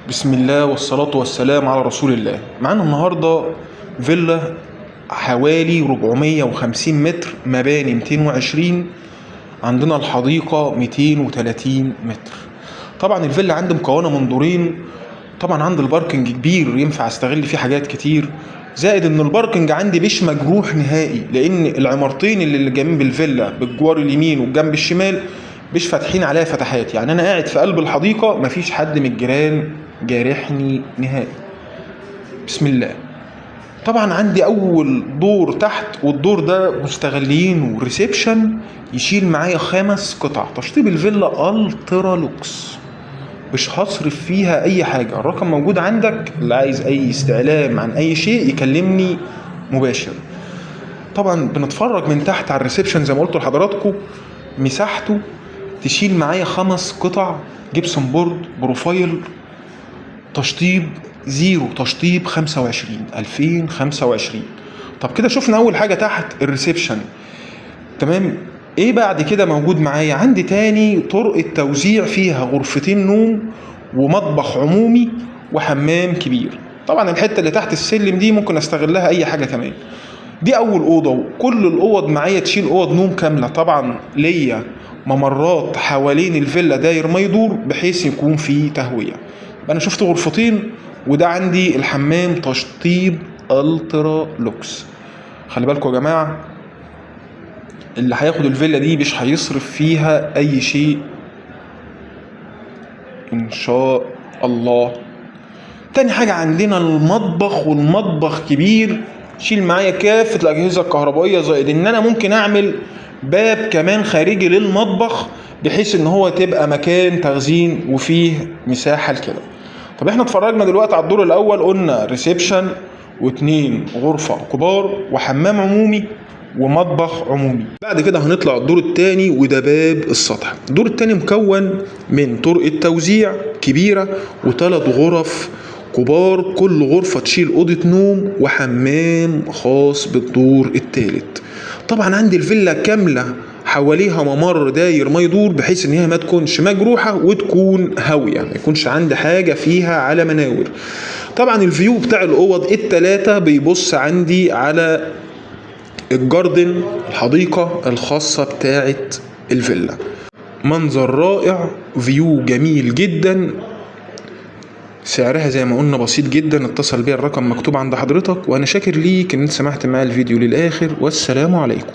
بسم الله والصلاة والسلام على رسول الله. معانا النهاردة فيلا حوالي 450 متر، مباني 220، عندنا الحديقة 230 متر. طبعا الفيلا عندي مكونة من دورين، طبعا عندي الباركنج كبير ينفع استغل فيه حاجات كتير، زائد ان الباركنج عندي مش مجروح نهائي، لان العمارتين اللي جنب الفيلا بالجوار اليمين والجنب الشمال مش فاتحين عليها فتحات، يعني انا قاعد في قلب الحديقة مفيش حد من الجيران جارحني نهائي. بسم الله. طبعا عندي اول دور تحت، والدور ده مستغلين والريسبشن يشيل معايا 5 قطع. تشطيب الفيلا الترا لوكس، مش هصرف فيها اي حاجة. الرقم موجود عندك، اللي عايز اي استعلام عن اي شيء يكلمني مباشر. طبعا بنتفرج من تحت على الريسبشن زي ما قلت لحضراتكم، مساحته تشيل معايا 5 قطع جبسون بورد بروفايل، تشطيب زيرو، تشطيب 2025. طب كده شفنا اول حاجة تحت الريسبشن، تمام. ايه بعد كده موجود معايا؟ عندي تاني طرق توزيع فيها غرفتين نوم ومطبخ عمومي وحمام كبير. طبعا الحتة اللي تحت السلم دي ممكن استغلها اي حاجة كمان. دي اول اوضة، وكل الاوض معايا تشيل اوض نوم كاملة. طبعا ليا ممرات حوالين الفيلا داير ما يدور بحيث يكون فيه تهوية. انا شفت غرفتين، وده عندي الحمام تشطيب الترا لوكس. خلي بالكم يا جماعة، اللي هياخد الفيلا دي مش هيصرف فيها اي شيء ان شاء الله. تاني حاجة عندنا المطبخ، والمطبخ كبير شيل معايا كافة الاجهزة الكهربائية، زائد ان انا ممكن اعمل باب كمان خارجي للمطبخ بحيث ان هو تبقى مكان تخزين وفيه مساحة لكده. طب احنا اتفرجنا دلوقتي على الدور الاول، قلنا ريسبشن و2 غرفة كبار وحمام عمومي ومطبخ عمومي. بعد كده هنطلع الدور الثاني، وده باب السطح. الدور الثاني مكون من طرقة توزيع كبيرة و3 غرف كبار، كل غرفة تشيل أوضة نوم وحمام خاص بالدور الثالث. طبعا عندي الفيلا كاملة حواليها ممر داير ما يدور بحيث ان هي ما تكونش مجروحة وتكون هاوية، ما يكونش عندي حاجة فيها على مناور. طبعا الفيو بتاع الأوض ال3 بيبص عندي على الجاردن، الحديقة الخاصة بتاعة الفيلا. منظر رائع، فيو جميل جدا. سعرها زي ما قلنا بسيط جدا. اتصل بيا، الرقم مكتوب عند حضرتك، وانا شاكر ليك ان انت سمعت معايا الفيديو للاخر، والسلام عليكم.